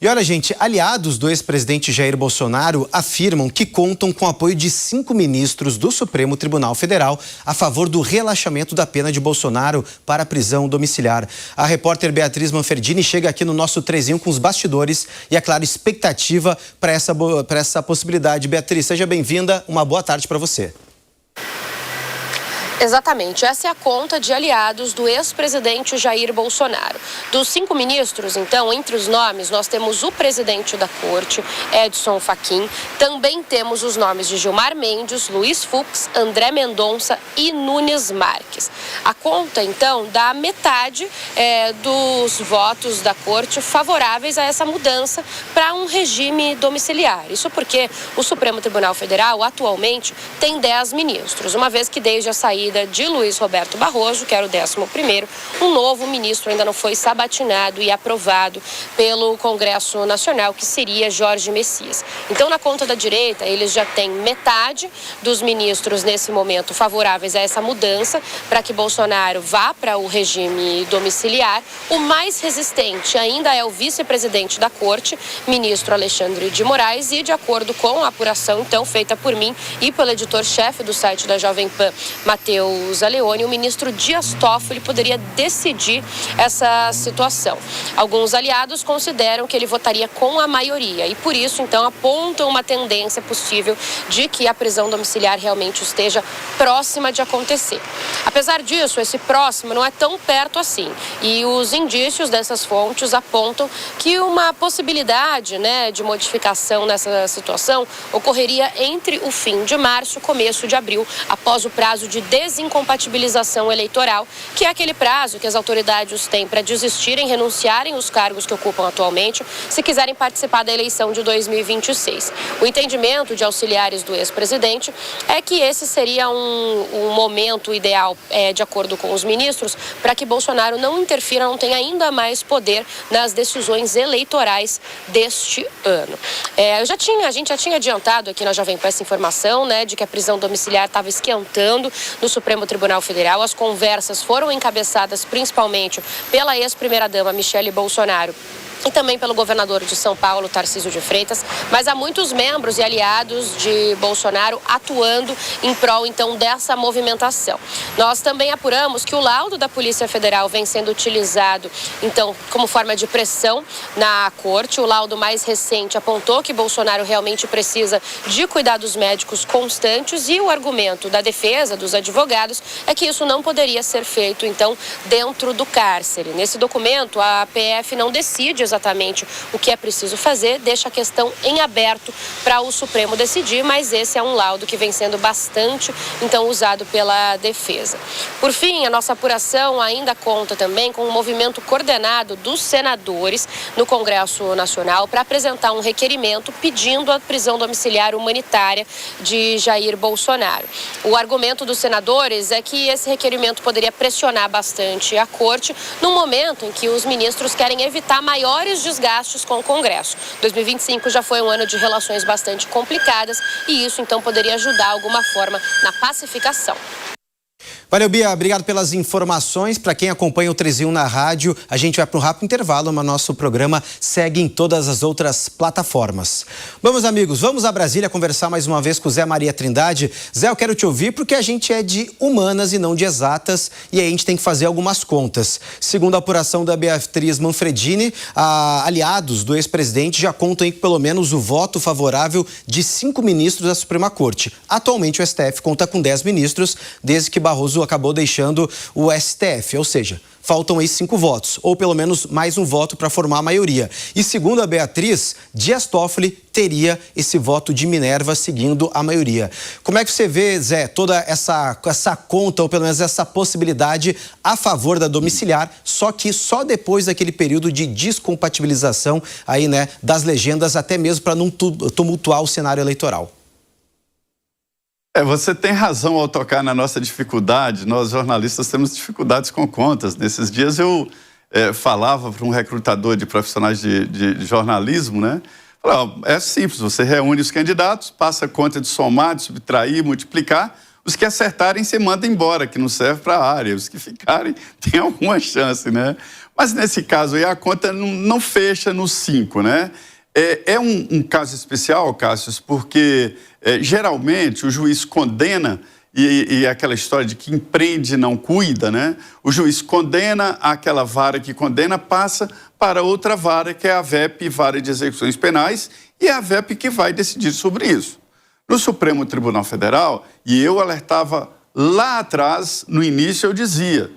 E olha, gente, aliados do ex-presidente Jair Bolsonaro afirmam que contam com o apoio de 5 ministros do Supremo Tribunal Federal a favor do relaxamento da pena de Bolsonaro para a prisão domiciliar. A repórter Beatriz Manfredini chega aqui no nosso 3 em 1 com os bastidores e, é claro, expectativa para essa possibilidade. Beatriz, seja bem-vinda, uma boa tarde para você. Exatamente, essa é a conta de aliados do ex-presidente Jair Bolsonaro. Dos 5 ministros, então, entre os nomes, nós temos o presidente da corte, Edson Fachin, também temos os nomes de Gilmar Mendes, Luiz Fux, André Mendonça e Nunes Marques. A conta, então, dá metade dos votos da corte favoráveis a essa mudança para um regime domiciliar. Isso porque o Supremo Tribunal Federal, atualmente, tem 10 ministros, uma vez que desde a saída de Luiz Roberto Barroso, que era o 11º, um novo ministro ainda não foi sabatinado e aprovado pelo Congresso Nacional, que seria Jorge Messias. Então, na conta da direita, eles já têm metade dos ministros, nesse momento, favoráveis a essa mudança, para que Bolsonaro vá para o regime domiciliar. O mais resistente ainda é o vice-presidente da Corte, ministro Alexandre de Moraes, e de acordo com a apuração, então, feita por mim e pelo editor-chefe do site da Jovem Pan, Matheus Aleoni, o ministro Dias Toffoli poderia decidir essa situação. Alguns aliados consideram que ele votaria com a maioria e, por isso, então, apontam uma tendência possível de que a prisão domiciliar realmente esteja próxima de acontecer. Apesar disso, esse próximo não é tão perto assim e os indícios dessas fontes apontam que uma possibilidade, de modificação nessa situação ocorreria entre o fim de março e começo de abril, após o prazo de desincompatibilização eleitoral, que é aquele prazo que as autoridades têm para desistirem, renunciarem os cargos que ocupam atualmente, se quiserem participar da eleição de 2026. O entendimento de auxiliares do ex-presidente é que esse seria um momento ideal, de acordo com os ministros, para que Bolsonaro não interfira, não tenha ainda mais poder nas decisões eleitorais deste ano. A gente já tinha adiantado aqui na Jovem Pan essa informação, de que a prisão domiciliar estava esquentando no Supremo Tribunal Federal. As conversas foram encabeçadas principalmente pela ex-primeira-dama Michele Bolsonaro e também pelo governador de São Paulo, Tarcísio de Freitas, mas há muitos membros e aliados de Bolsonaro atuando em prol, então, dessa movimentação. Nós também apuramos que o laudo da Polícia Federal vem sendo utilizado, então, como forma de pressão na corte. O laudo mais recente apontou que Bolsonaro realmente precisa de cuidados médicos constantes e o argumento da defesa, dos advogados, é que isso não poderia ser feito, então, dentro do cárcere. Nesse documento, a PF não decide exatamente o que é preciso fazer, deixa a questão em aberto para o Supremo decidir, mas esse é um laudo que vem sendo bastante, então, usado pela defesa. Por fim, a nossa apuração ainda conta também com um movimento coordenado dos senadores no Congresso Nacional para apresentar um requerimento pedindo a prisão domiciliar humanitária de Jair Bolsonaro. O argumento dos senadores é que esse requerimento poderia pressionar bastante a corte no momento em que os ministros querem evitar maiores desgastes com o Congresso. 2025 já foi um ano de relações bastante complicadas e isso, então, poderia ajudar de alguma forma na pacificação. Valeu, Bia. Obrigado pelas informações. Para quem acompanha o 3 em 1 na rádio, a gente vai para um rápido intervalo, mas nosso programa segue em todas as outras plataformas. Vamos, amigos, vamos a Brasília conversar mais uma vez com o Zé Maria Trindade. Zé, eu quero te ouvir porque a gente é de humanas e não de exatas e aí a gente tem que fazer algumas contas. Segundo a apuração da Beatriz Manfredini, aliados do ex-presidente já contam aí com pelo menos o voto favorável de 5 ministros da Suprema Corte. Atualmente o STF conta com 10 ministros, desde que Barroso acabou deixando o STF, ou seja, faltam aí 5 votos, ou pelo menos mais um voto para formar a maioria. E segundo a Beatriz, Dias Toffoli teria esse voto de Minerva seguindo a maioria. Como é que você vê, Zé, toda essa conta, ou pelo menos essa possibilidade a favor da domiciliar, só que só depois daquele período de descompatibilização aí, das legendas, até mesmo para não tumultuar o cenário eleitoral? Você tem razão ao tocar na nossa dificuldade. Nós, jornalistas, temos dificuldades com contas. Nesses dias eu falava para um recrutador de profissionais de jornalismo, Falava, é simples, você reúne os candidatos, passa a conta de somar, de subtrair, multiplicar. Os que acertarem, você manda embora, que não serve para a área. Os que ficarem, tem alguma chance, Mas nesse caso aí a conta não fecha nos 5, né? É um caso especial, Cássio, porque geralmente o juiz condena, e aquela história de que empreende não cuida, né? O juiz condena, aquela vara que condena passa para outra vara, que é a VEP, Vara de Execuções Penais, e é a VEP que vai decidir sobre isso. No Supremo Tribunal Federal, e eu alertava lá atrás, no início eu dizia,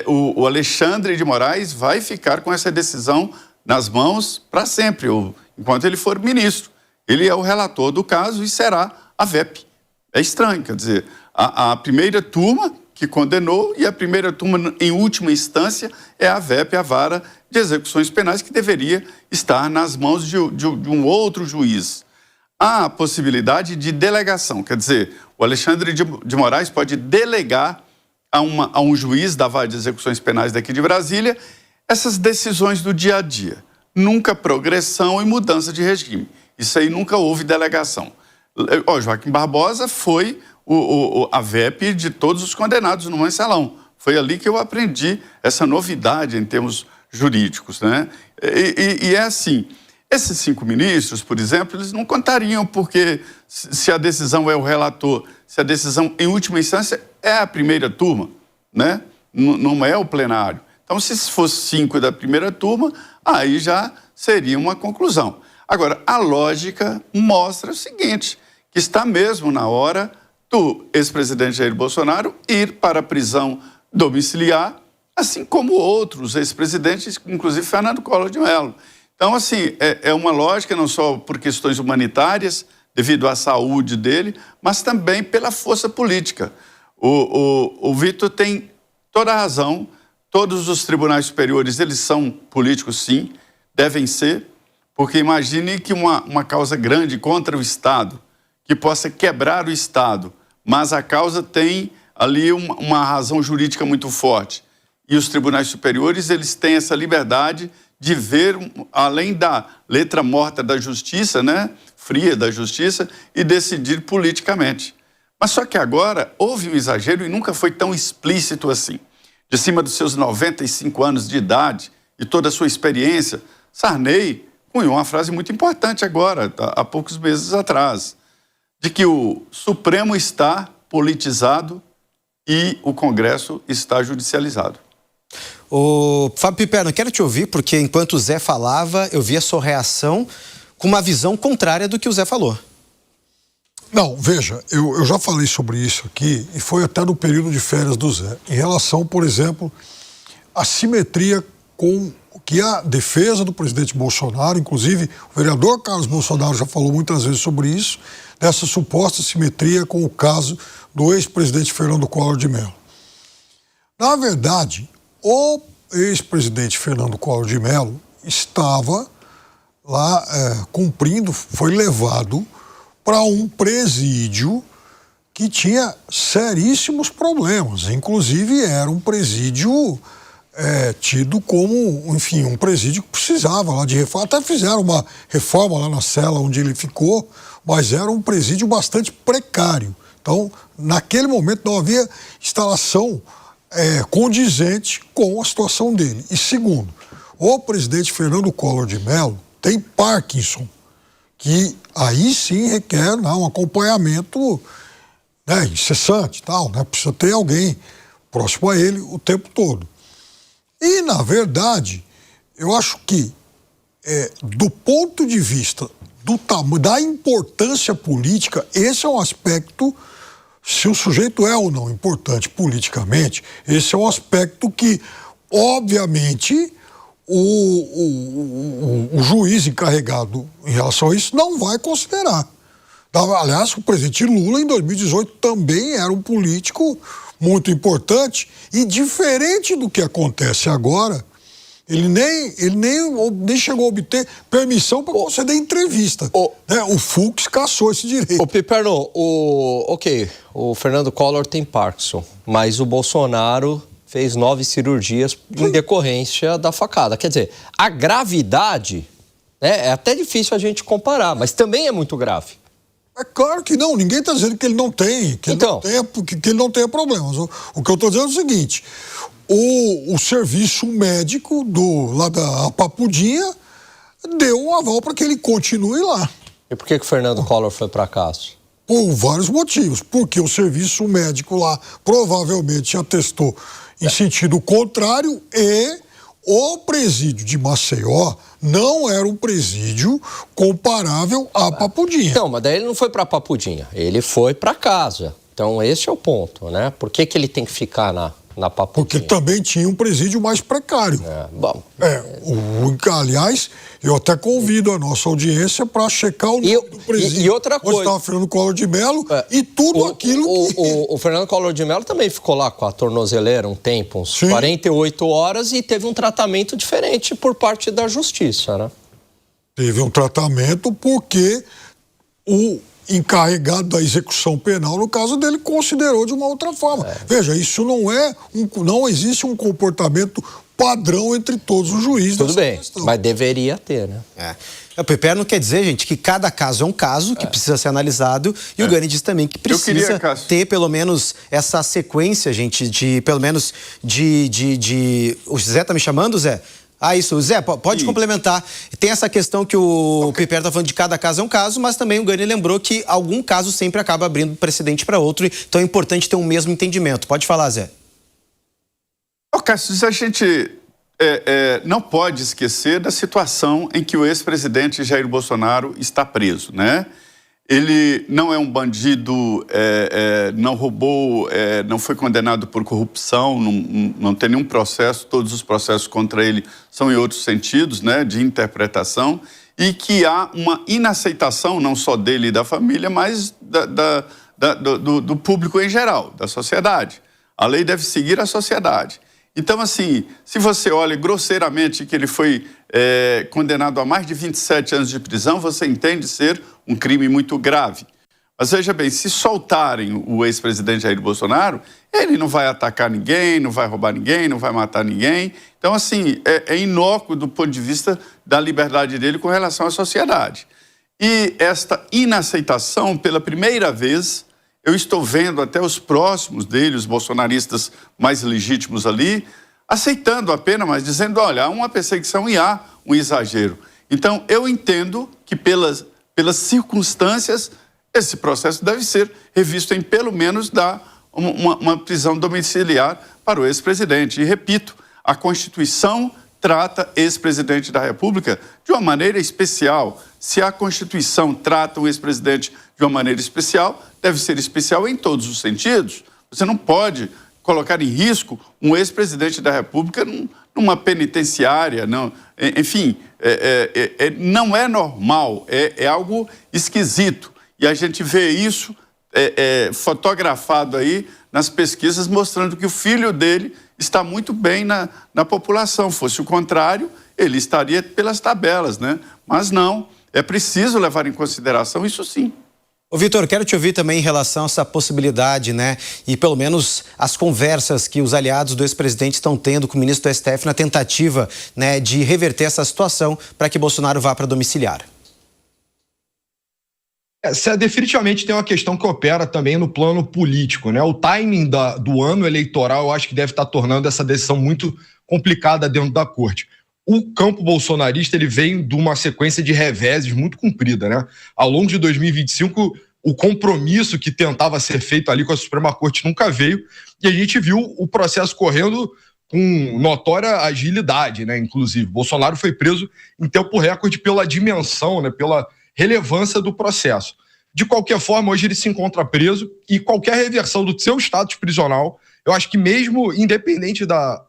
o Alexandre de Moraes vai ficar com essa decisão nas mãos para sempre, enquanto ele for ministro. Ele é o relator do caso e será a VEP. É estranho, quer dizer, a primeira turma que condenou e a primeira turma, em última instância, é a VEP, a Vara de Execuções Penais, que deveria estar nas mãos de um outro juiz. Há a possibilidade de delegação, quer dizer, o Alexandre de Moraes pode delegar a um juiz da Vara de Execuções Penais daqui de Brasília essas decisões do dia a dia. Nunca progressão e mudança de regime. Isso aí nunca houve delegação. Joaquim Barbosa foi a VEP de todos os condenados no mensalão. Foi ali que eu aprendi essa novidade em termos jurídicos, né? E é assim, esses 5 ministros, por exemplo, eles não contariam, porque se a decisão é o relator, se a decisão, em última instância, é a primeira turma, né? Não é o plenário. Então, se fosse 5 da primeira turma, aí já seria uma conclusão. Agora, a lógica mostra o seguinte, que está mesmo na hora do ex-presidente Jair Bolsonaro ir para a prisão domiciliar, assim como outros ex-presidentes, inclusive Fernando Collor de Mello. Então, assim, é uma lógica não só por questões humanitárias, devido à saúde dele, mas também pela força política. O Vitor tem toda a razão, todos os tribunais superiores, eles são políticos, sim, devem ser, porque imagine que uma causa grande contra o Estado, que possa quebrar o Estado, mas a causa tem ali uma razão jurídica muito forte. E os tribunais superiores, eles têm essa liberdade de ver, além da letra morta da justiça, né, fria da justiça, e decidir politicamente. Mas só que agora houve um exagero e nunca foi tão explícito assim. De cima dos seus 95 anos de idade e toda a sua experiência, Sarney cunhou uma frase muito importante agora, há poucos meses atrás, de que o Supremo está politizado e o Congresso está judicializado. Ô, Fábio Piperno, quero te ouvir, porque enquanto o Zé falava, eu vi a sua reação com uma visão contrária do que o Zé falou. Não, veja, eu já falei sobre isso aqui, e foi até no período de férias do Zé, em relação, por exemplo, à simetria com que a defesa do presidente Bolsonaro, inclusive o vereador Carlos Bolsonaro já falou muitas vezes sobre isso, dessa suposta simetria com o caso do ex-presidente Fernando Collor de Mello. Na verdade, o ex-presidente Fernando Collor de Mello estava lá cumprindo, foi levado para um presídio que tinha seríssimos problemas. Inclusive, era um presídio tido como, enfim, um presídio que precisava lá de reforma. Até fizeram uma reforma lá na cela onde ele ficou, mas era um presídio bastante precário. Então, naquele momento, não havia instalação condizente com a situação dele. E segundo, o presidente Fernando Collor de Mello tem Parkinson, que aí sim requer um acompanhamento incessante, tal, né? Precisa ter alguém próximo a ele o tempo todo. E, na verdade, eu acho que, do ponto de vista do tamanho, da importância política, esse é um aspecto, se o sujeito é ou não importante politicamente, esse é um aspecto que, obviamente, o juiz encarregado em relação a isso não vai considerar. Aliás, o presidente Lula, em 2018, também era um político muito importante e, diferente do que acontece agora, ele nem chegou a obter permissão para conceder entrevista. O Fux cassou esse direito. Ô, Piperno, o Fernando Collor tem Parkinson, mas o Bolsonaro fez 9 cirurgias em decorrência da facada. Quer dizer, a gravidade, é até difícil a gente comparar, mas também é muito grave. É claro que não, ninguém está dizendo que ele não tem, que ele não tenha problemas. O que eu estou dizendo é o seguinte, o serviço médico lá da Papudinha deu um aval para que ele continue lá. E por que o Fernando Collor foi para casa? Por vários motivos. Porque o serviço médico lá provavelmente atestou em sentido contrário e o presídio de Maceió não era um presídio comparável à Papudinha. Não, mas daí ele não foi para Papudinha, ele foi para casa. Então esse é o ponto, né? Por que ele tem que ficar na Papudinha? Porque também tinha um presídio mais precário. Bom. Aliás, eu até convido a nossa audiência para checar o nome do presídio. E outra coisa. Onde estava Fernando Collor de Mello e tudo aquilo que... O Fernando Collor de Mello também ficou lá com a tornozeleira um tempo, uns 48 horas, e teve um tratamento diferente por parte da justiça, né? Teve um tratamento porque o encarregado da execução penal, no caso dele, considerou de uma outra forma. Veja, isso não existe um comportamento padrão entre todos os juízes. Tudo bem, mas deveria ter, né? O PPR não quer dizer, gente, que cada caso é um caso que precisa ser analisado, e o Gani diz também que precisa ter pelo menos essa sequência, gente, de pelo menos O Zé tá me chamando, Zé? Isso. Zé, pode complementar. Tem essa questão que o PPR está falando de cada caso é um caso, mas também o Gani lembrou que algum caso sempre acaba abrindo precedente para outro, então é importante ter um mesmo entendimento. Pode falar, Zé. Cássio, a gente não pode esquecer da situação em que o ex-presidente Jair Bolsonaro está preso, né? Ele não é um bandido, não roubou, não foi condenado por corrupção, não tem nenhum processo, todos os processos contra ele são em outros sentidos, né, de interpretação, e que há uma inaceitação não só dele e da família, mas do público em geral, da sociedade. A lei deve seguir a sociedade. Então, assim, se você olha grosseiramente que ele foi condenado a mais de 27 anos de prisão, você entende ser um crime muito grave. Mas veja bem, se soltarem o ex-presidente Jair Bolsonaro, ele não vai atacar ninguém, não vai roubar ninguém, não vai matar ninguém. Então, assim, é inócuo do ponto de vista da liberdade dele com relação à sociedade. E esta inaceitação, pela primeira vez, eu estou vendo até os próximos dele, os bolsonaristas mais legítimos ali, aceitando a pena, mas dizendo, olha, há uma perseguição e há um exagero. Então, eu entendo que pelas circunstâncias, esse processo deve ser revisto em pelo menos uma prisão domiciliar para o ex-presidente. E repito, a Constituição trata ex-presidente da República de uma maneira especial. Se a Constituição trata um ex-presidente de uma maneira especial, deve ser especial em todos os sentidos. Você não pode colocar em risco um ex-presidente da República numa penitenciária, não. Enfim, não é normal, é algo esquisito. E a gente vê isso fotografado aí nas pesquisas, mostrando que o filho dele está muito bem na população. Fosse o contrário, ele estaria pelas tabelas, né? Mas não, é preciso levar em consideração isso sim. Ô Vitor, quero te ouvir também em relação a essa possibilidade, né? E pelo menos as conversas que os aliados do ex-presidente estão tendo com o ministro do STF na tentativa, né, de reverter essa situação para que Bolsonaro vá para domiciliar. Definitivamente tem uma questão que opera também no plano político, né? O timing do ano eleitoral, eu acho que deve estar tornando essa decisão muito complicada dentro da corte. O campo bolsonarista, ele vem de uma sequência de reveses muito comprida, né? Ao longo de 2025, o compromisso que tentava ser feito ali com a Suprema Corte nunca veio, e a gente viu o processo correndo com notória agilidade, né? Inclusive, Bolsonaro foi preso em tempo recorde pela dimensão, né? Pela relevância do processo. De qualquer forma, hoje ele se encontra preso e qualquer reversão do seu status prisional, eu acho que mesmo independente da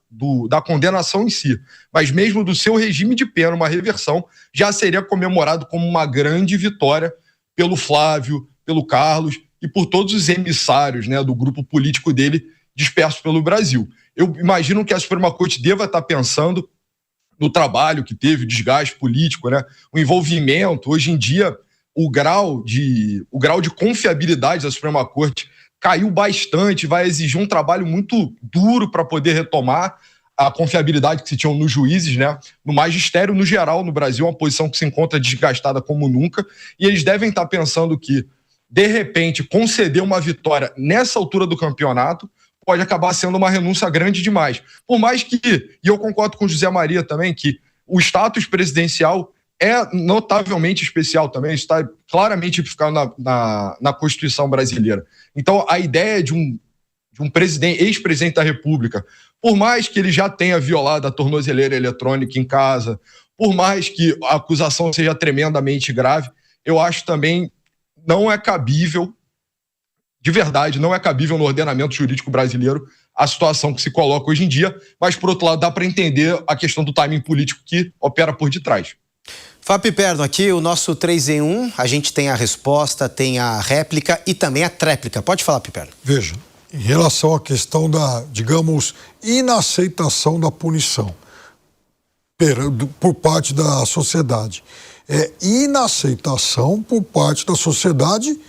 condenação em si, mas mesmo do seu regime de pena, uma reversão, já seria comemorado como uma grande vitória pelo Flávio, pelo Carlos e por todos os emissários, né, do grupo político dele dispersos pelo Brasil. Eu imagino que a Suprema Corte deva estar pensando no trabalho que teve, o desgaste político, né? O envolvimento. Hoje em dia, o grau de confiabilidade da Suprema Corte caiu bastante, vai exigir um trabalho muito duro para poder retomar a confiabilidade que se tinham nos juízes, né? No magistério, no geral, no Brasil, uma posição que se encontra desgastada como nunca, e eles devem estar pensando que, de repente, conceder uma vitória nessa altura do campeonato pode acabar sendo uma renúncia grande demais. Por mais que, e eu concordo com o José Maria também, que o status presidencial é notavelmente especial também, está claramente tipificado na Constituição brasileira. Então, a ideia de um ex-presidente da República, por mais que ele já tenha violado a tornozeleira eletrônica em casa, por mais que a acusação seja tremendamente grave, eu acho também não é cabível, de verdade, não é cabível no ordenamento jurídico brasileiro a situação que se coloca hoje em dia, mas, por outro lado, dá para entender a questão do timing político que opera por detrás. Fábio Piperno, aqui o nosso 3 em 1, a gente tem a resposta, tem a réplica e também a tréplica. Pode falar, Piperno. Veja, em relação à questão da, digamos, inaceitação da punição por parte da sociedade. É inaceitação por parte da sociedade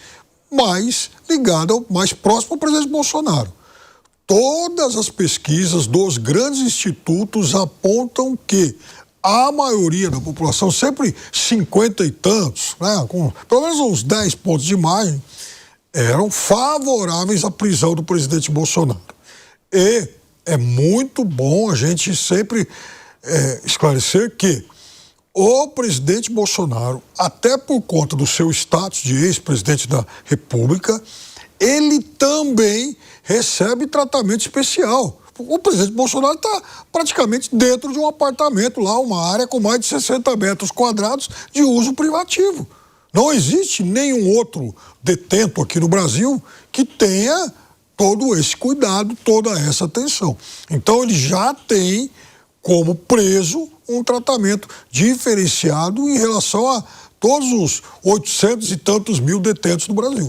mais ligada, mais próxima ao presidente Bolsonaro. Todas as pesquisas dos grandes institutos apontam que a maioria da população, sempre 50 e tantos, né, com pelo menos uns 10 pontos de margem, eram favoráveis à prisão do presidente Bolsonaro. E é muito bom a gente sempre esclarecer que o presidente Bolsonaro, até por conta do seu status de ex-presidente da República, ele também recebe tratamento especial. O presidente Bolsonaro está praticamente dentro de um apartamento lá, uma área com mais de 60 metros quadrados de uso privativo. Não existe nenhum outro detento aqui no Brasil que tenha todo esse cuidado, toda essa atenção. Então ele já tem como preso um tratamento diferenciado em relação a todos os 800 e tantos mil detentos do Brasil.